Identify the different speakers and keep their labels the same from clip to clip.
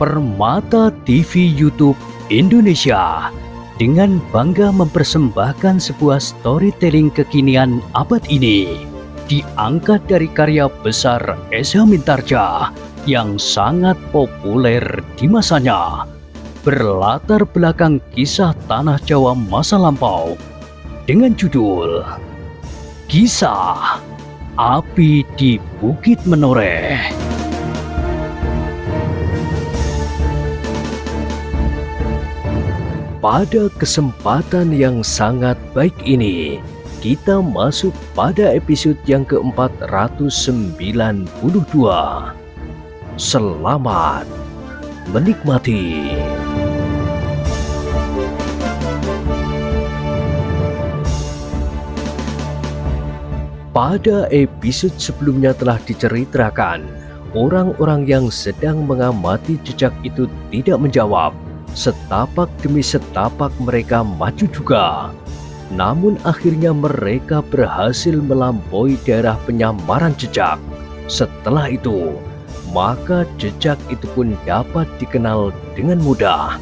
Speaker 1: Permata TV YouTube Indonesia dengan bangga mempersembahkan sebuah storytelling kekinian abad ini, diangkat dari karya besar Esa Mintarja yang sangat populer di masanya, berlatar belakang kisah tanah Jawa masa lampau dengan judul Kisah Api di Bukit Menoreh. Pada kesempatan yang sangat baik ini, kita masuk pada episode yang ke-492. Selamat menikmati. Pada episode sebelumnya telah diceritakan, orang-orang yang sedang mengamati jejak itu tidak menjawab. Setapak demi setapak mereka maju juga. Namun akhirnya mereka berhasil melampaui daerah penyamaran jejak. Setelah itu, maka jejak itu pun dapat dikenal dengan mudah.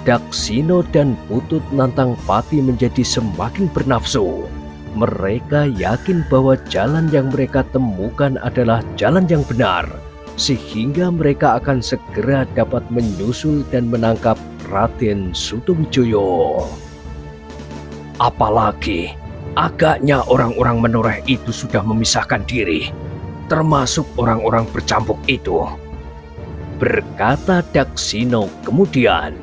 Speaker 1: Daksina dan Putut Nantangpati menjadi semakin bernafsu. Mereka yakin bahwa jalan yang mereka temukan adalah jalan yang benar, sehingga mereka akan segera dapat menyusul dan menangkap Raden Sutawijaya. Apalagi agaknya orang-orang Menoreh itu sudah memisahkan diri, termasuk orang-orang bercambuk itu, berkata Daksina kemudian.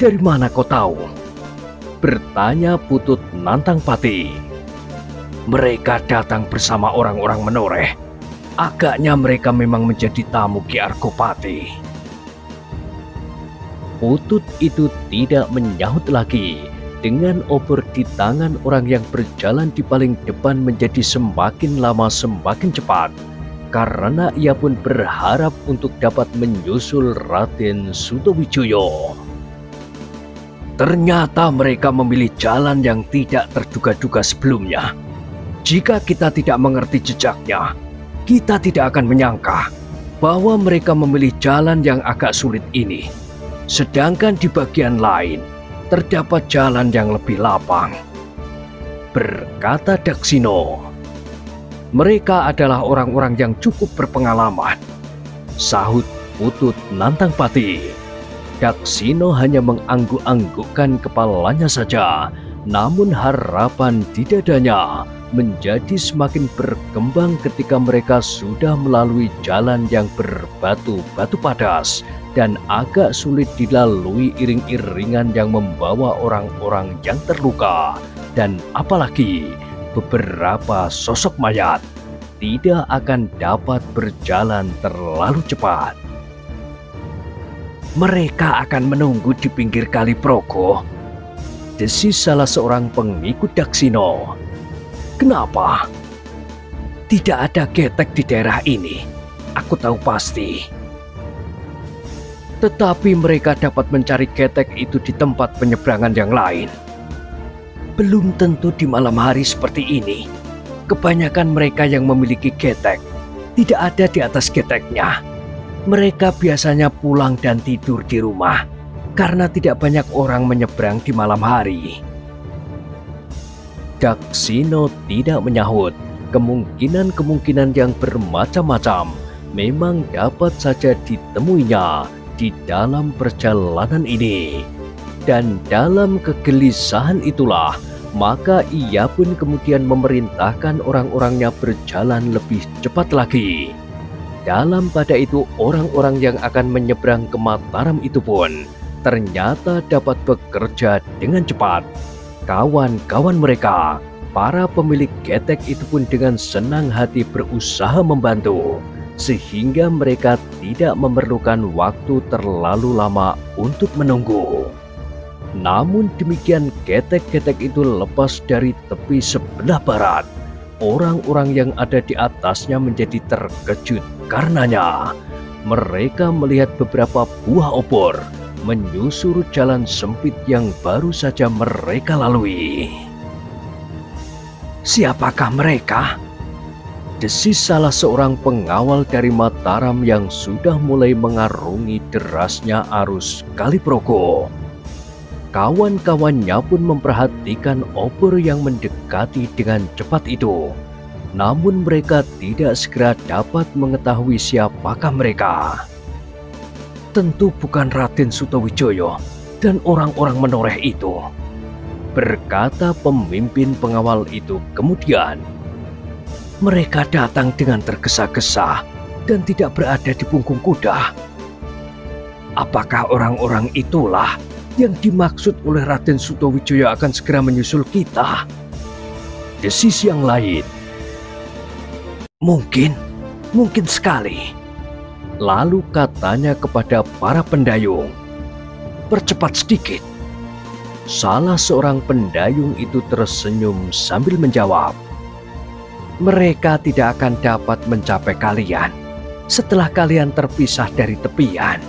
Speaker 1: Dari mana kau tahu? Bertanya Putut Nantangpati. Mereka datang bersama orang-orang Menoreh. Agaknya mereka memang menjadi tamu Ki Argopati. Putut itu tidak menyahut lagi. Dengan obor di tangan, orang yang berjalan di paling depan menjadi semakin lama semakin cepat, karena ia pun berharap untuk dapat menyusul Raden Sutawijaya. Ternyata mereka memilih jalan yang tidak terduga-duga sebelumnya. Jika kita tidak mengerti jejaknya, kita tidak akan menyangka bahwa mereka memilih jalan yang agak sulit ini. Sedangkan di bagian lain, terdapat jalan yang lebih lapang, berkata Daksina. Mereka adalah orang-orang yang cukup berpengalaman, sahut Putut Nantangpati. Daksina hanya mengangguk-anggukkan kepalanya saja, namun harapan di dadanya menjadi semakin berkembang ketika mereka sudah melalui jalan yang berbatu-batu padas dan agak sulit dilalui iring-iringan yang membawa orang-orang yang terluka, dan apalagi beberapa sosok mayat tidak akan dapat berjalan terlalu cepat. Mereka akan menunggu di pinggir Kali Progo, desis salah seorang pengikut Daksina. Kenapa? Tidak ada getek di daerah ini, aku tahu pasti. Tetapi mereka dapat mencari getek itu di tempat penyeberangan yang lain. Belum tentu di malam hari seperti ini. Kebanyakan mereka yang memiliki getek tidak ada di atas geteknya. Mereka biasanya pulang dan tidur di rumah karena tidak banyak orang menyeberang di malam hari. Daksina tidak menyahut. Kemungkinan-kemungkinan yang bermacam-macam memang dapat saja ditemuinya di dalam perjalanan ini. Dan dalam kegelisahan itulah, maka ia pun kemudian memerintahkan orang-orangnya berjalan lebih cepat lagi. Dalam pada itu, orang-orang yang akan menyeberang ke Mataram itu pun ternyata dapat bekerja dengan cepat. Kawan-kawan mereka, para pemilik getek itu pun dengan senang hati berusaha membantu, sehingga mereka tidak memerlukan waktu terlalu lama untuk menunggu. Namun demikian, getek-getek itu lepas dari tepi sebelah barat. Orang-orang yang ada di atasnya menjadi terkejut karenanya. Mereka melihat beberapa buah obor menyusur jalan sempit yang baru saja mereka lalui. Siapakah mereka? desis salah seorang pengawal dari Mataram yang sudah mulai mengarungi derasnya arus Kali Progo. Kawan-kawannya pun memperhatikan obor yang mendekati dengan cepat itu. Namun mereka tidak segera dapat mengetahui siapakah mereka. Tentu bukan Raden Sutawijaya dan orang-orang menoreh itu, berkata pemimpin pengawal itu kemudian. Mereka datang dengan tergesa-gesa dan tidak berada di punggung kuda. Apakah orang-orang itulah yang dimaksud oleh Raden Sutawijaya akan segera menyusul kita? Desis yang lain. Mungkin sekali. Lalu katanya kepada para pendayung, percepat sedikit. Salah seorang pendayung itu tersenyum sambil menjawab, mereka tidak akan dapat mencapai kalian setelah kalian terpisah dari tepian.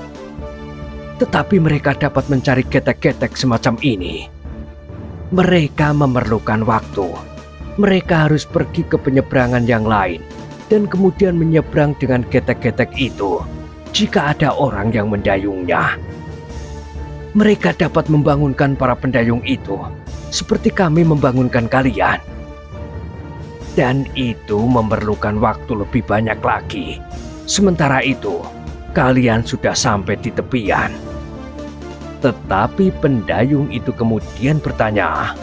Speaker 1: Tetapi mereka dapat mencari getek-getek semacam ini. Mereka memerlukan waktu. Mereka harus pergi ke penyeberangan yang lain dan kemudian menyeberang dengan getek-getek itu jika ada orang yang mendayungnya. Mereka dapat membangunkan para pendayung itu seperti kami membangunkan kalian. Dan itu memerlukan waktu lebih banyak lagi. Sementara itu, kalian sudah sampai di tepian. Tetapi pendayung itu kemudian bertanya,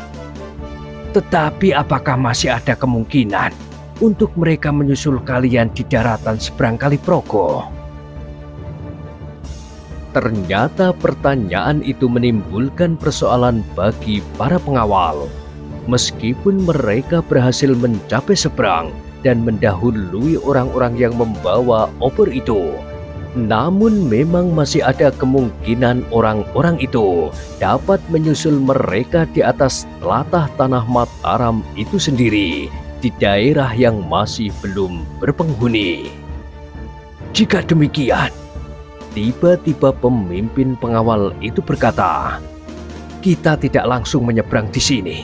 Speaker 1: tetapi apakah masih ada kemungkinan untuk mereka menyusul kalian di daratan seberang Kali Progo? Ternyata pertanyaan itu menimbulkan persoalan bagi para pengawal. Meskipun mereka berhasil mencapai seberang dan mendahului orang-orang yang membawa obor itu, namun memang masih ada kemungkinan orang-orang itu dapat menyusul mereka di atas telatah tanah Mataram itu sendiri, di daerah yang masih belum berpenghuni. Jika demikian, tiba-tiba pemimpin pengawal itu berkata, kita tidak langsung menyeberang di sini.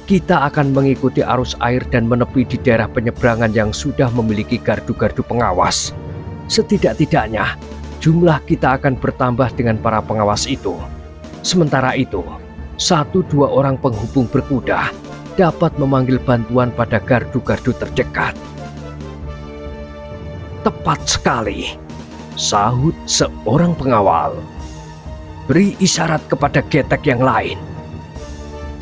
Speaker 1: Kita akan mengikuti arus air dan menepi di daerah penyeberangan yang sudah memiliki gardu-gardu pengawas. Setidak-tidaknya, jumlah kita akan bertambah dengan para pengawas itu. Sementara itu, 1-2 orang penghubung berkuda dapat memanggil bantuan pada gardu-gardu terdekat. Tepat sekali, sahut seorang pengawal. Beri isyarat kepada getek yang lain.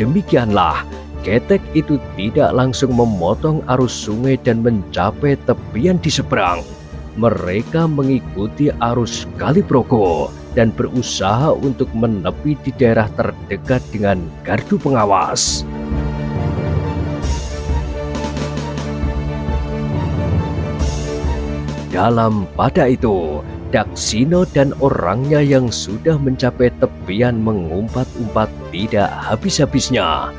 Speaker 1: Demikianlah, getek itu tidak langsung memotong arus sungai dan mencapai tepian di seberang. Mereka mengikuti arus Kali Progo dan berusaha untuk menepi di daerah terdekat dengan gardu pengawas. Dalam pada itu, Daksina dan orangnya yang sudah mencapai tepian mengumpat-umpat tidak habis-habisnya.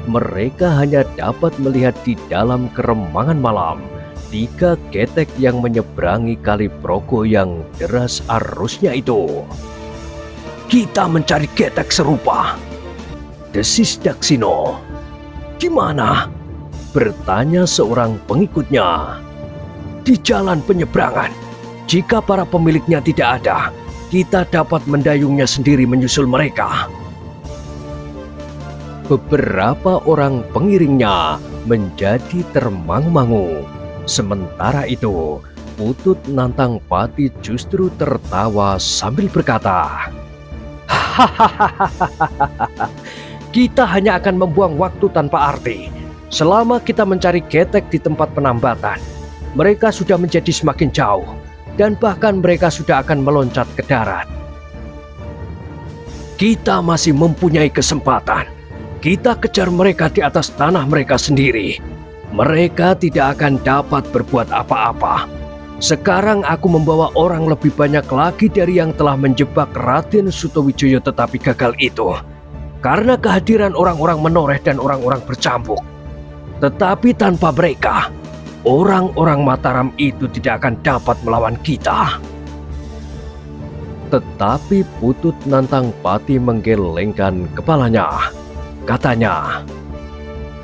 Speaker 1: Mereka hanya dapat melihat di dalam keremangan malam 3 getek yang menyeberangi Kali Progo yang deras arusnya itu. Kita mencari getek serupa, desis Daksina. Di mana? Bertanya seorang pengikutnya. Di jalan penyeberangan. Jika para pemiliknya tidak ada, kita dapat mendayungnya sendiri menyusul mereka. Beberapa orang pengiringnya menjadi termangu-mangu. Sementara itu, Putut Nantang Pati justru tertawa sambil berkata, hahaha, kita hanya akan membuang waktu tanpa arti. Selama kita mencari getek di tempat penambatan, mereka sudah menjadi semakin jauh, dan bahkan mereka sudah akan meloncat ke darat. Kita masih mempunyai kesempatan. Kita kejar mereka di atas tanah mereka sendiri. Mereka tidak akan dapat berbuat apa-apa. Sekarang aku membawa orang lebih banyak lagi dari yang telah menjebak Raden Sutawijaya tetapi gagal itu. Karena kehadiran orang-orang menoreh dan orang-orang bercambuk. Tetapi tanpa mereka, orang-orang Mataram itu tidak akan dapat melawan kita. Tetapi Putut Nantang Pati menggelengkan kepalanya. Katanya,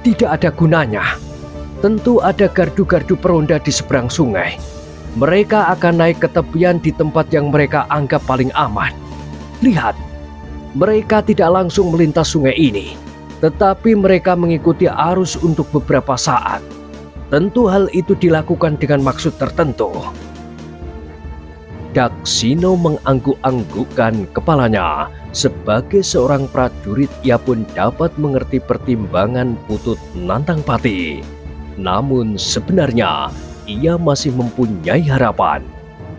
Speaker 1: tidak ada gunanya. Tentu ada gardu-gardu peronda di seberang sungai. Mereka akan naik ke tepian di tempat yang mereka anggap paling aman. Lihat, mereka tidak langsung melintas sungai ini, tetapi mereka mengikuti arus untuk beberapa saat. Tentu hal itu dilakukan dengan maksud tertentu. Daksino mengangguk-anggukkan kepalanya. Sebagai seorang prajurit, ia pun dapat mengerti pertimbangan Putut Nantangpati. Namun sebenarnya ia masih mempunyai harapan.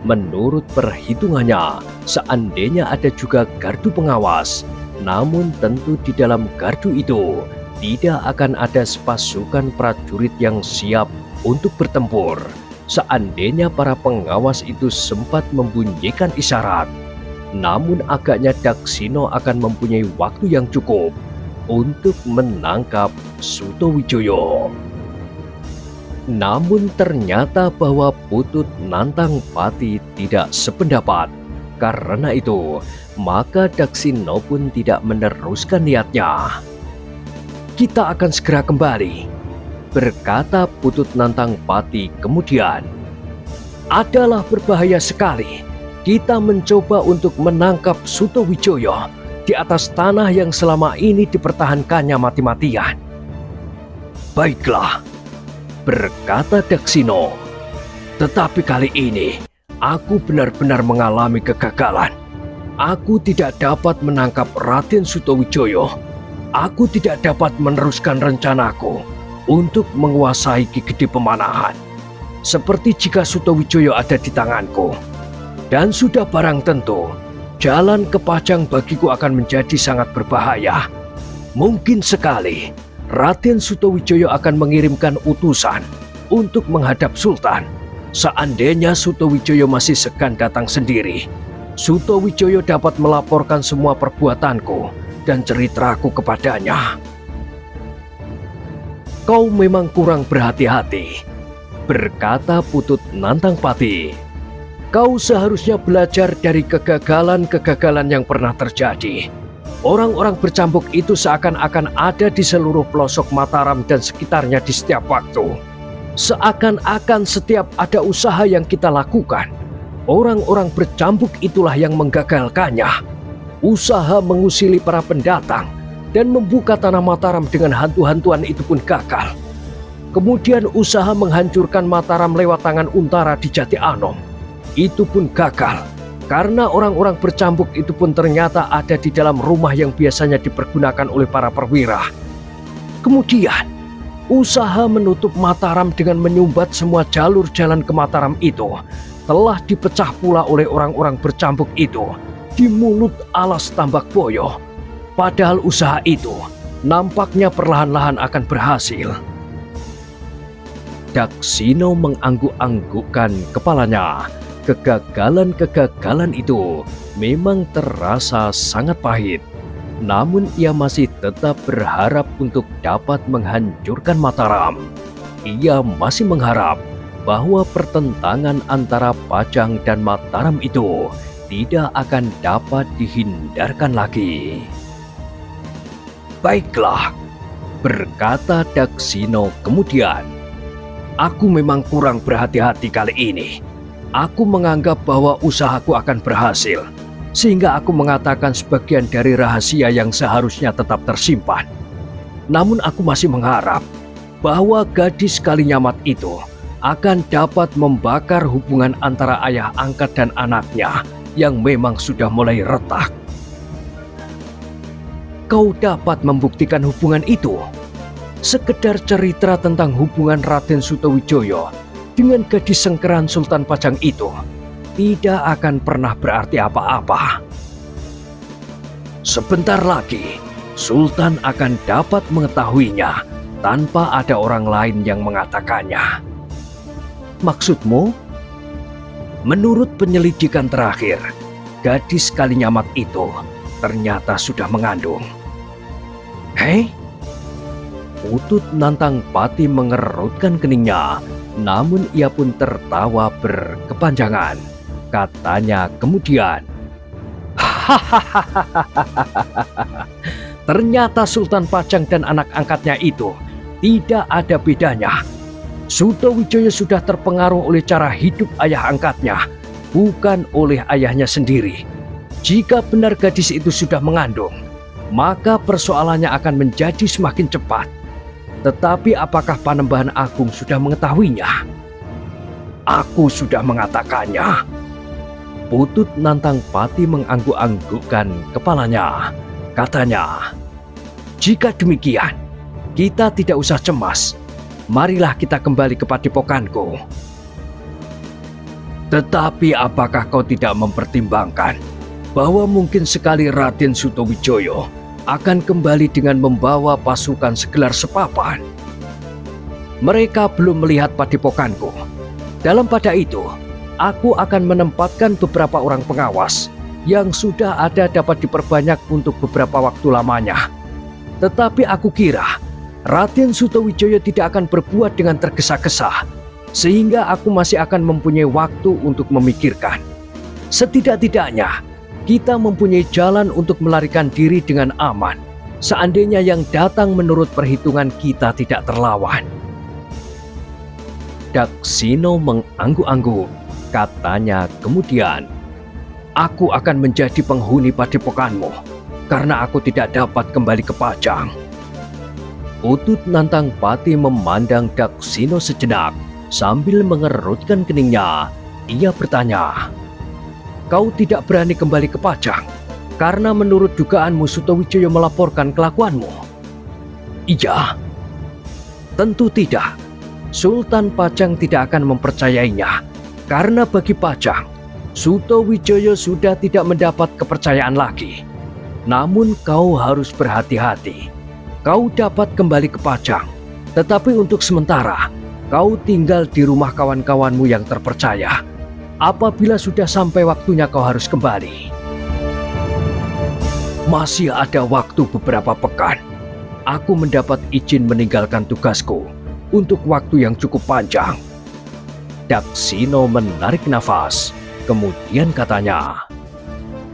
Speaker 1: Menurut perhitungannya, seandainya ada juga gardu pengawas, namun tentu di dalam gardu itu tidak akan ada pasukan prajurit yang siap untuk bertempur. Seandainya para pengawas itu sempat membunyikan isyarat, namun agaknya Daksino akan mempunyai waktu yang cukup untuk menangkap Sutowijoyo. Namun ternyata bahwa Putut Nantangpati tidak sependapat. Karena itu, maka Daksino pun tidak meneruskan niatnya. "Kita akan segera kembali," berkata Putut Nantangpati kemudian. "Adalah berbahaya sekali kita mencoba untuk menangkap Sutowijoyo di atas tanah yang selama ini dipertahankannya mati-matian." "Baiklah," berkata Daksino, "tetapi kali ini aku benar-benar mengalami kegagalan. Aku tidak dapat menangkap Raden Sutowijoyo. Aku tidak dapat meneruskan rencanaku untuk menguasai Ki Gede Pemanahan, seperti jika Sutowijoyo ada di tanganku. Dan sudah barang tentu, jalan ke Pajang bagiku akan menjadi sangat berbahaya. Mungkin sekali Raden Sutowijoyo akan mengirimkan utusan untuk menghadap Sultan. Seandainya Sutowijoyo masih segan datang sendiri, Sutowijoyo dapat melaporkan semua perbuatanku dan ceritaku kepadanya." "Kau memang kurang berhati-hati," berkata Putut Nantangpati. "Kau seharusnya belajar dari kegagalan-kegagalan yang pernah terjadi. Orang-orang bercambuk itu seakan-akan ada di seluruh pelosok Mataram dan sekitarnya di setiap waktu. Seakan-akan setiap ada usaha yang kita lakukan, orang-orang bercambuk itulah yang menggagalkannya. Usaha mengusili para pendatang dan membuka tanah Mataram dengan hantu-hantuan itu pun gagal. Kemudian usaha menghancurkan Mataram lewat tangan Untara di Jati Anom, itu pun gagal. Karena orang-orang bercambuk itu pun ternyata ada di dalam rumah yang biasanya dipergunakan oleh para perwira. Kemudian, usaha menutup Mataram dengan menyumbat semua jalur jalan ke Mataram itu telah dipecah pula oleh orang-orang bercambuk itu di mulut alas Tambak Boyo. Padahal usaha itu nampaknya perlahan-lahan akan berhasil." Daksino mengangguk-anggukkan kepalanya. Kegagalan-kegagalan itu memang terasa sangat pahit. Namun ia masih tetap berharap untuk dapat menghancurkan Mataram. Ia masih mengharap bahwa pertentangan antara Pajang dan Mataram itu tidak akan dapat dihindarkan lagi. "Baiklah," berkata Daksino kemudian. "Aku memang kurang berhati-hati kali ini. Aku menganggap bahwa usahaku akan berhasil, sehingga aku mengatakan sebagian dari rahasia yang seharusnya tetap tersimpan. Namun aku masih mengharap bahwa gadis Kalinyamat itu akan dapat membakar hubungan antara ayah angkat dan anaknya yang memang sudah mulai retak." "Kau dapat membuktikan hubungan itu?" Sekedar cerita tentang hubungan Raden Sutowijoyo dengan gadis sengkeran Sultan Pajang itu tidak akan pernah berarti apa-apa. Sebentar lagi, Sultan akan dapat mengetahuinya tanpa ada orang lain yang mengatakannya. "Maksudmu?" "Menurut penyelidikan terakhir, gadis Kalinyamat itu ternyata sudah mengandung." "Hei?" Putut Nantangpati mengerutkan keningnya, namun ia pun tertawa berkepanjangan. Katanya kemudian, "Ternyata Sultan Pajang dan anak angkatnya itu tidak ada bedanya. Sutowijoyo sudah terpengaruh oleh cara hidup ayah angkatnya, bukan oleh ayahnya sendiri. Jika benar gadis itu sudah mengandung, maka persoalannya akan menjadi semakin cepat. Tetapi apakah Panembahan Agung sudah mengetahuinya? Aku sudah mengatakannya. Putut Nantang Pati mengangguk-anggukkan kepalanya. Katanya, jika demikian, kita tidak usah cemas. Marilah kita kembali ke padepokanku. Tetapi apakah kau tidak mempertimbangkan bahwa mungkin sekali Raden Sutowijoyo akan kembali dengan membawa pasukan segelar sepapan? Mereka belum melihat padepokanku. Dalam pada itu, aku akan menempatkan beberapa orang pengawas yang sudah ada dapat diperbanyak untuk beberapa waktu lamanya. Tetapi aku kira Raden Sutowijoyo tidak akan berbuat dengan tergesa-gesa, sehingga aku masih akan mempunyai waktu untuk memikirkan. Setidak-tidaknya, kita mempunyai jalan untuk melarikan diri dengan aman, seandainya yang datang menurut perhitungan kita tidak terlawan. Daksino mengangguk-angguk. Katanya kemudian, aku akan menjadi penghuni padepokanmu, karena aku tidak dapat kembali ke Pajang. Putut Nantang Pati memandang Daksino sejenak sambil mengerutkan keningnya. Ia bertanya, kau tidak berani kembali ke Pajang karena menurut dugaanmu Sutowijoyo melaporkan kelakuanmu? Iya. Tentu tidak. Sultan Pajang tidak akan mempercayainya, karena bagi Pajang, Sutowijoyo sudah tidak mendapat kepercayaan lagi. Namun kau harus berhati-hati. Kau dapat kembali ke Pajang, tetapi untuk sementara, kau tinggal di rumah kawan-kawanmu yang terpercaya. Apabila sudah sampai waktunya kau harus kembali. Masih ada waktu beberapa pekan. Aku mendapat izin meninggalkan tugasku untuk waktu yang cukup panjang. Daksino menarik nafas, kemudian katanya,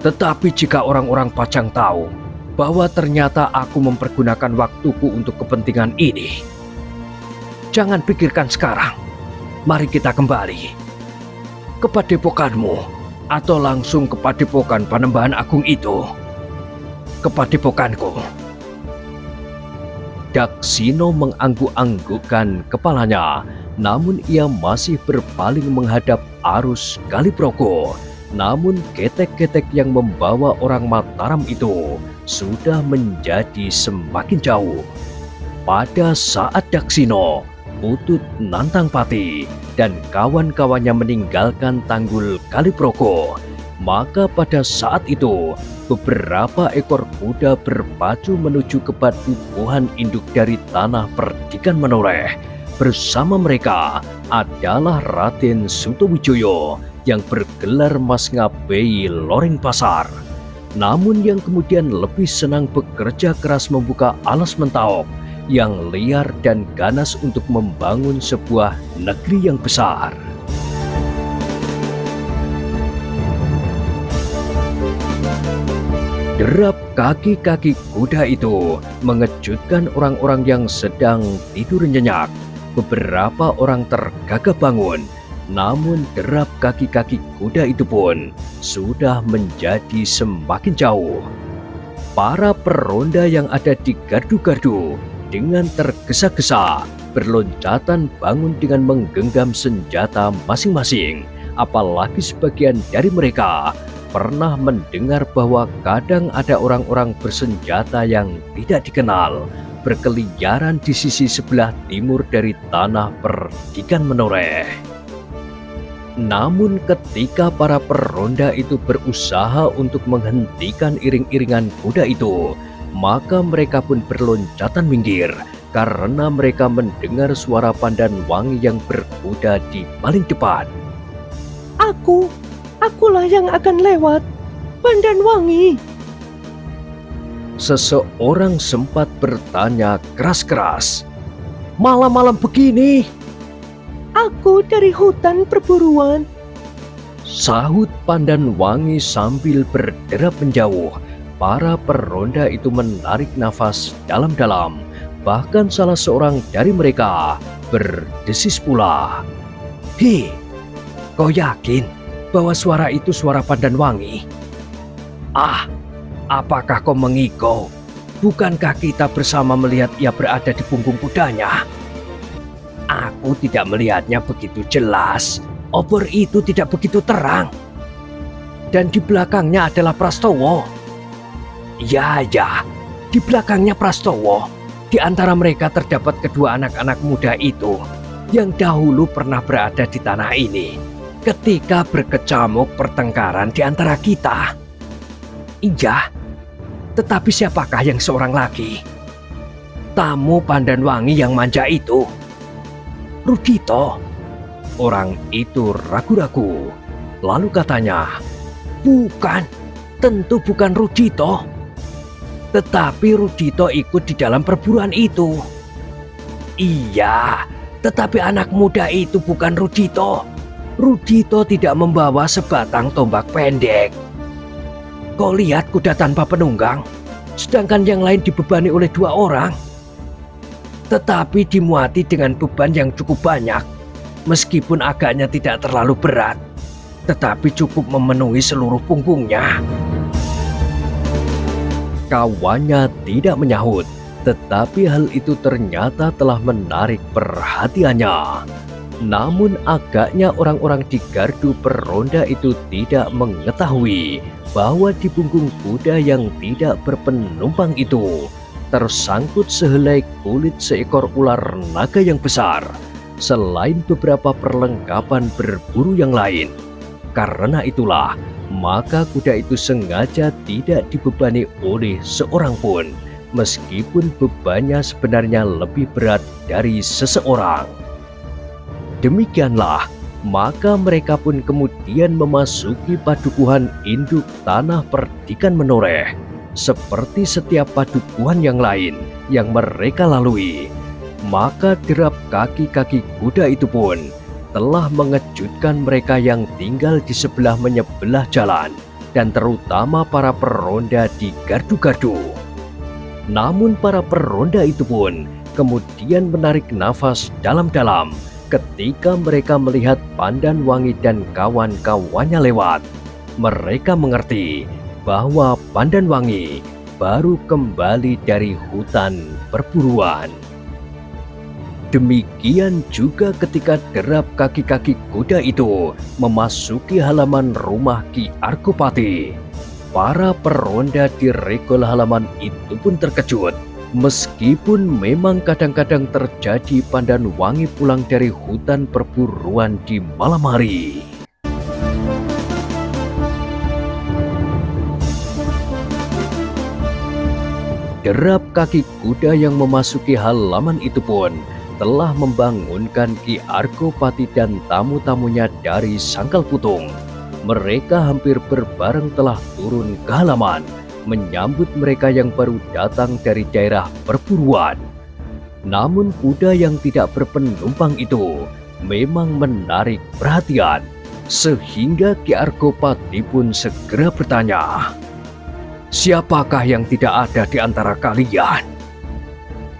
Speaker 1: tetapi jika orang-orang Pajang tahu bahwa ternyata aku mempergunakan waktuku untuk kepentingan ini, jangan pikirkan sekarang. Mari kita kembali ke padepokanmu, atau langsung ke padepokan Panembahan Agung itu. Ke padepokanku. Daksino mengangguk-anggukkan kepalanya, namun ia masih berpaling menghadap arus Kaliprogo. Namun ketek-ketek yang membawa orang Mataram itu sudah menjadi semakin jauh. Pada saat Daksino, Putut Nantang Pati, dan kawan-kawannya meninggalkan tanggul Kaliprogo, maka pada saat itu beberapa ekor kuda berpacu menuju ke padukuhan induk dari tanah perdikan menoreh. Bersama mereka adalah Raden Sutowijoyo yang bergelar Mas Ngabei Loreng Pasar, namun yang kemudian lebih senang bekerja keras membuka alas Mentaok yang liar dan ganas untuk membangun sebuah negeri yang besar. Derap kaki-kaki kuda itu mengejutkan orang-orang yang sedang tidur nyenyak. Beberapa orang tergagap bangun, namun derap kaki-kaki kuda itu pun sudah menjadi semakin jauh. Para peronda yang ada di gardu-gardu dengan tergesa-gesa berloncatan bangun dengan menggenggam senjata masing-masing. Apalagi sebagian dari mereka pernah mendengar bahwa kadang ada orang-orang bersenjata yang tidak dikenal berkeliaran di sisi sebelah timur dari tanah perdikan menoreh. Namun ketika para peronda itu berusaha untuk menghentikan iring-iringan kuda itu, maka mereka pun berloncatan minggir karena mereka mendengar suara Pandan Wangi yang berkuda di paling depan. Akulah yang akan lewat, Pandan Wangi. Seseorang sempat bertanya keras-keras, malam-malam begini? Aku dari hutan perburuan, sahut Pandan Wangi sambil berderap menjauh. Para peronda itu menarik nafas dalam-dalam. Bahkan salah seorang dari mereka berdesis pula. "Hei, kau yakin bahwa suara itu suara Pandanwangi?" "Ah, apakah kau mengigau? Bukankah kita bersama melihat ia berada di punggung kudanya?" "Aku tidak melihatnya begitu jelas. Obor itu tidak begitu terang. Dan di belakangnya adalah Prastowo." "Ya, di belakangnya Prastowo. Di antara mereka terdapat kedua anak-anak muda itu yang dahulu pernah berada di tanah ini ketika berkecamuk pertengkaran di antara kita." "Iya, tetapi siapakah yang seorang lagi?" "Tamu Pandanwangi yang manja itu." "Rudito." Orang itu ragu-ragu. Lalu katanya, "Bukan, tentu bukan Rudito. Tetapi Rudito ikut di dalam perburuan itu." "Iya, tetapi anak muda itu bukan Rudito. Rudito tidak membawa sebatang tombak pendek. Kau lihat kuda tanpa penunggang, sedangkan yang lain dibebani oleh 2 orang. Tetapi dimuati dengan beban yang cukup banyak, meskipun agaknya tidak terlalu berat, tetapi cukup memenuhi seluruh punggungnya." Kawannya tidak menyahut, tetapi hal itu ternyata telah menarik perhatiannya. Namun agaknya orang-orang di gardu peronda itu tidak mengetahui bahwa di punggung kuda yang tidak berpenumpang itu tersangkut sehelai kulit seekor ular naga yang besar, selain beberapa perlengkapan berburu yang lain. Karena itulah, maka kuda itu sengaja tidak dibebani oleh seorang pun, meskipun bebannya sebenarnya lebih berat dari seseorang. Demikianlah, maka mereka pun kemudian memasuki padukuhan induk tanah Perdikan Menoreh, seperti setiap padukuhan yang lain yang mereka lalui. Maka derap kaki-kaki kuda itu pun telah mengejutkan mereka yang tinggal di sebelah menyebelah jalan, dan terutama para peronda di gardu-gardu. Namun para peronda itu pun kemudian menarik nafas dalam-dalam ketika mereka melihat Pandanwangi dan kawan-kawannya lewat. Mereka mengerti bahwa Pandanwangi baru kembali dari hutan perburuan. Demikian juga ketika derap kaki-kaki kuda itu memasuki halaman rumah Ki Argopati. Para peronda di regol halaman itu pun terkejut, meskipun memang kadang-kadang terjadi Pandanwangi pulang dari hutan perburuan di malam hari. Derap kaki kuda yang memasuki halaman itu pun telah membangunkan Ki Argopati dan tamu-tamunya dari Sangkal Putung. Mereka hampir berbareng telah turun ke halaman menyambut mereka yang baru datang dari daerah perburuan. Namun kuda yang tidak berpenumpang itu memang menarik perhatian, sehingga Ki Argopati pun segera bertanya, "Siapakah yang tidak ada di antara kalian?"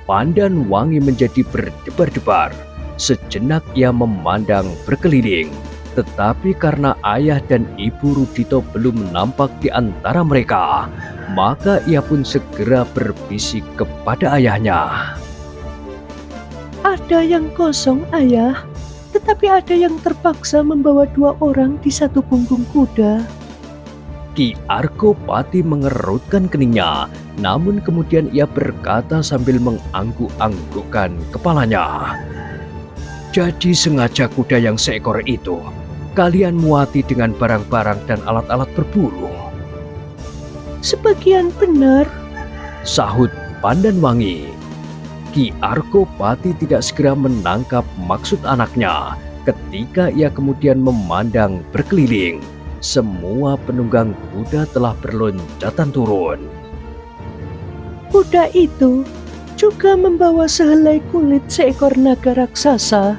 Speaker 1: Pandanwangi menjadi berdebar-debar. Sejenak ia memandang berkeliling, tetapi karena ayah dan ibu Rudito belum nampak di antara mereka, maka ia pun segera berbisik kepada ayahnya.
Speaker 2: "Ada yang kosong, Ayah, tetapi ada yang terpaksa membawa 2 orang di satu punggung kuda."
Speaker 1: Ki Argopati mengerutkan keningnya, namun kemudian ia berkata sambil mengangguk-anggukkan kepalanya, "Jadi sengaja kuda yang seekor itu kalian muati dengan barang-barang dan alat-alat berburu?"
Speaker 2: "Sebagian benar,"
Speaker 1: sahut Pandanwangi. Ki Argopati tidak segera menangkap maksud anaknya ketika ia kemudian memandang berkeliling. Semua penunggang kuda telah berloncatan turun.
Speaker 2: "Kuda itu juga membawa sehelai kulit seekor naga raksasa."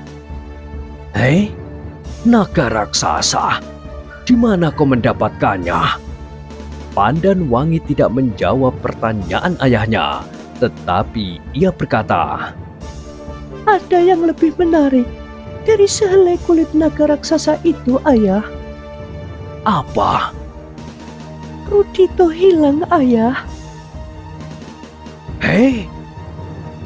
Speaker 1: "Hei, naga raksasa? Di mana kau mendapatkannya?" Pandanwangi tidak menjawab pertanyaan ayahnya, tetapi ia berkata,
Speaker 2: ada yang lebih menarik dari sehelai kulit naga raksasa itu, Ayah.
Speaker 1: Apa?
Speaker 2: Rudito hilang, Ayah.
Speaker 1: Hei,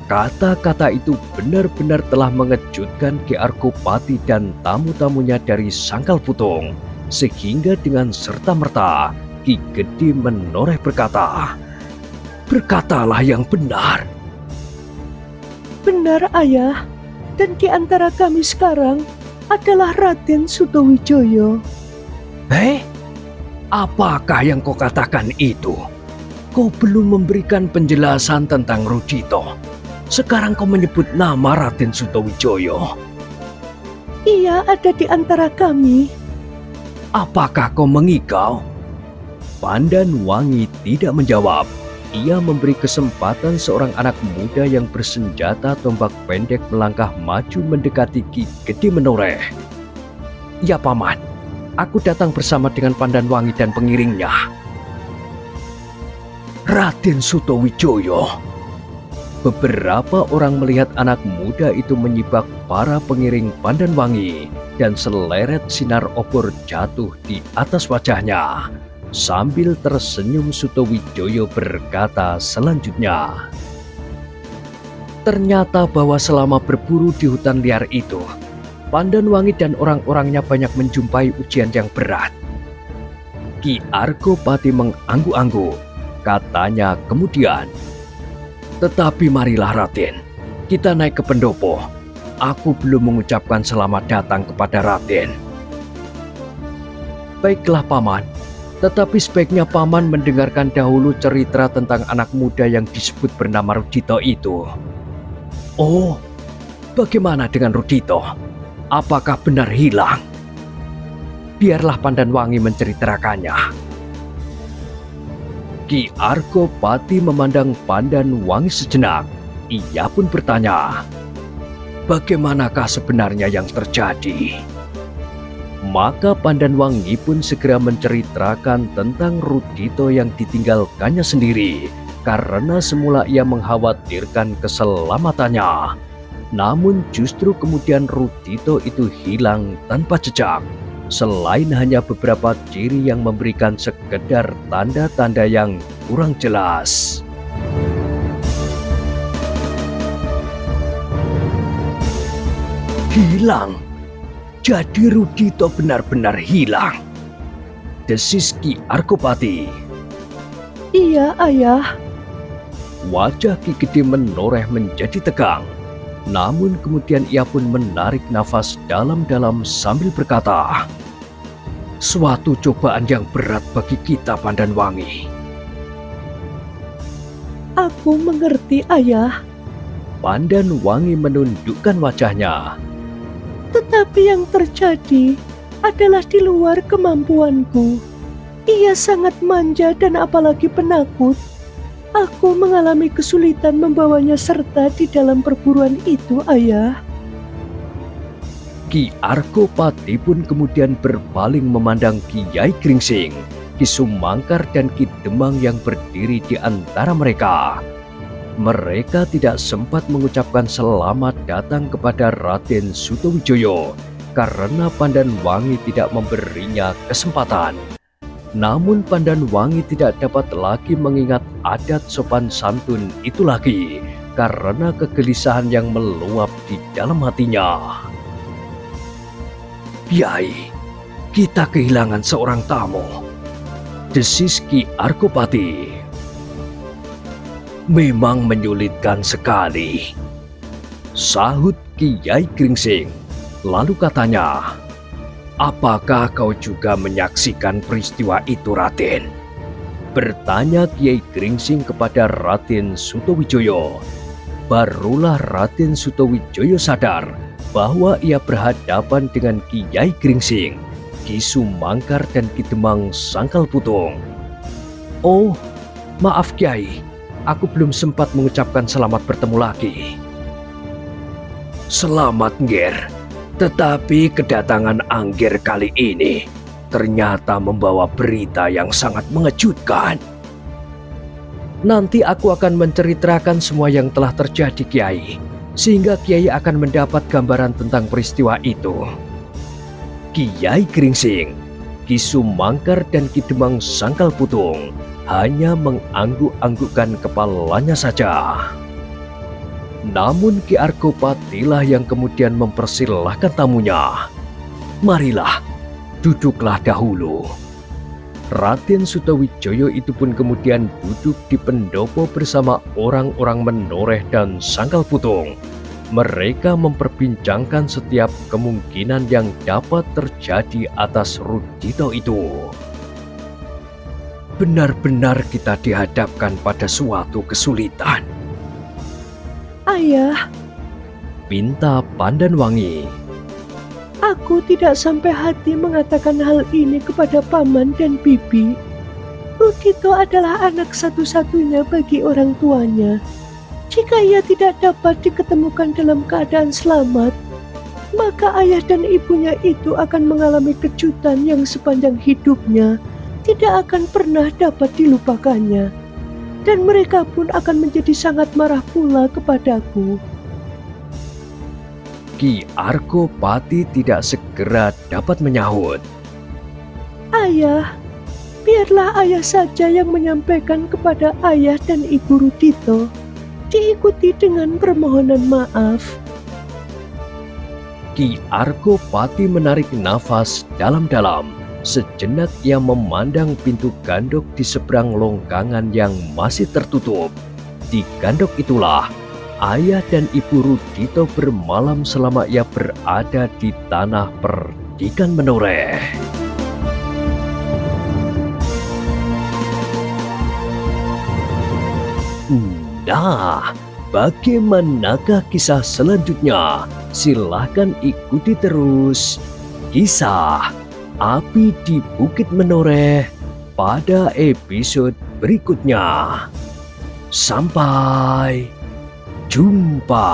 Speaker 1: kata-kata itu benar-benar telah mengejutkan Ki Argopati dan tamu-tamunya dari Sangkal Putung, sehingga dengan serta-merta Ki Gede menoreh berkata, "Berkatalah yang benar."
Speaker 2: Benar, Ayah. Dan di antara kami sekarang adalah Raden Sutawijaya.
Speaker 1: Hei, apakah yang kau katakan itu? Kau belum memberikan penjelasan tentang Rudito. Sekarang kau menyebut nama Raden Sutawijaya.
Speaker 2: Ia ada di antara kami.
Speaker 1: Apakah kau mengigau? Pandan Wangi tidak menjawab. Ia memberi kesempatan seorang anak muda yang bersenjata tombak pendek melangkah maju mendekati Ki Gede menoreh. "Ya Paman, aku datang bersama dengan Pandan Wangi dan pengiringnya." Raden Sutawijaya. Beberapa orang melihat anak muda itu menyibak para pengiring Pandan Wangi dan seleret sinar obor jatuh di atas wajahnya. Sambil tersenyum Sutawijaya berkata selanjutnya, "Ternyata bahwa selama berburu di hutan liar itu, Pandan Wangi dan orang-orangnya banyak menjumpai ujian yang berat." Ki Argopati mengangguk-angguk. Katanya kemudian, "Tetapi marilah Raden, kita naik ke pendopo. Aku belum mengucapkan selamat datang kepada Raden." "Baiklah Paman, tetapi sebaiknya Paman mendengarkan dahulu cerita tentang anak muda yang disebut bernama Rudito itu." "Oh, bagaimana dengan Rudito? Apakah benar hilang?" "Biarlah Pandan Wangi menceritakannya." Ki Argopati memandang Pandan Wangi sejenak. Ia pun bertanya, "Bagaimanakah sebenarnya yang terjadi?" Maka Pandan Wangi pun segera menceritakan tentang Rudito yang ditinggalkannya sendiri karena semula ia mengkhawatirkan keselamatannya. Namun justru kemudian Rudito itu hilang tanpa jejak. Selain hanya beberapa ciri yang memberikan sekedar tanda-tanda yang kurang jelas. "Hilang? Jadi Rudito benar-benar hilang?" desis Ki Argopati.
Speaker 2: "Iya, Ayah."
Speaker 1: Wajah Ki Gede menoreh menjadi tegang. Namun kemudian ia pun menarik nafas dalam-dalam sambil berkata, "Suatu cobaan yang berat bagi kita Pandan Wangi."
Speaker 2: "Aku mengerti, Ayah.
Speaker 1: Pandan Wangi menundukkan wajahnya.
Speaker 2: Tetapi yang terjadi adalah di luar kemampuanku. Ia sangat manja dan apalagi penakut. Aku mengalami kesulitan membawanya serta di dalam perburuan itu, Ayah."
Speaker 1: Ki Argopati pun kemudian berpaling memandang Kiai Gringsing, Ki Sumangkar dan Ki Demang yang berdiri di antara mereka. Mereka tidak sempat mengucapkan selamat datang kepada Raden Sutawijaya karena Pandan Wangi tidak memberinya kesempatan. Namun Pandan Wangi tidak dapat lagi mengingat adat sopan santun itu lagi karena kegelisahan yang meluap di dalam hatinya. "Kiai, kita kehilangan seorang tamu," desis Ki Argopati. "Memang menyulitkan sekali," sahut Kiai Gringsing. Lalu katanya, "Apakah kau juga menyaksikan peristiwa itu, Raden?" Bertanya Kiai Gringsing kepada Raden Sutawijaya. Barulah Raden Sutawijaya sadar bahwa ia berhadapan dengan Kiai Gringsing, Ki Sumangkar dan Ki Demang Sangkal Putung. "Oh, maaf Kiai, aku belum sempat mengucapkan selamat bertemu lagi." "Selamat Ngger, tetapi kedatangan Angger kali ini ternyata membawa berita yang sangat mengejutkan." "Nanti aku akan menceritakan semua yang telah terjadi Kiai. sehingga Kiai akan mendapat gambaran tentang peristiwa itu. Kiai Gringsing, Ki Sumangkar dan Ki Demang Sangkal Putung hanya mengangguk-anggukkan kepalanya saja. Namun Ki Argopatilah yang kemudian mempersilahkan tamunya. "Marilah, duduklah dahulu." Raden Sutawijaya itu pun kemudian duduk di pendopo bersama orang-orang Menoreh dan Sangkal Putung. Mereka memperbincangkan setiap kemungkinan yang dapat terjadi atas Rudito itu. Benar-benar kita dihadapkan pada suatu kesulitan.
Speaker 2: Ayah,
Speaker 1: Pinta Pandanwangi.
Speaker 2: aku tidak sampai hati mengatakan hal ini kepada paman dan bibi. Rudito adalah anak satu-satunya bagi orang tuanya. Jika ia tidak dapat diketemukan dalam keadaan selamat, maka ayah dan ibunya itu akan mengalami kejutan yang sepanjang hidupnya tidak akan pernah dapat dilupakannya. Dan mereka pun akan menjadi sangat marah pula kepadaku.
Speaker 1: Ki Argopati tidak segera dapat menyahut.
Speaker 2: Ayah, biarlah ayah saja yang menyampaikan kepada ayah dan ibu Rudito. Diikuti dengan permohonan maaf.
Speaker 1: Ki Argopati menarik nafas dalam-dalam. Sejenak ia memandang pintu gandok di seberang longgangan yang masih tertutup. Di gandok itulah ayah dan ibu Rudito bermalam selama ia berada di tanah perdikan Menoreh. Nah, bagaimanakah kisah selanjutnya? Silahkan ikuti terus kisah Api di Bukit Menoreh pada episode berikutnya. Sampai jumpa.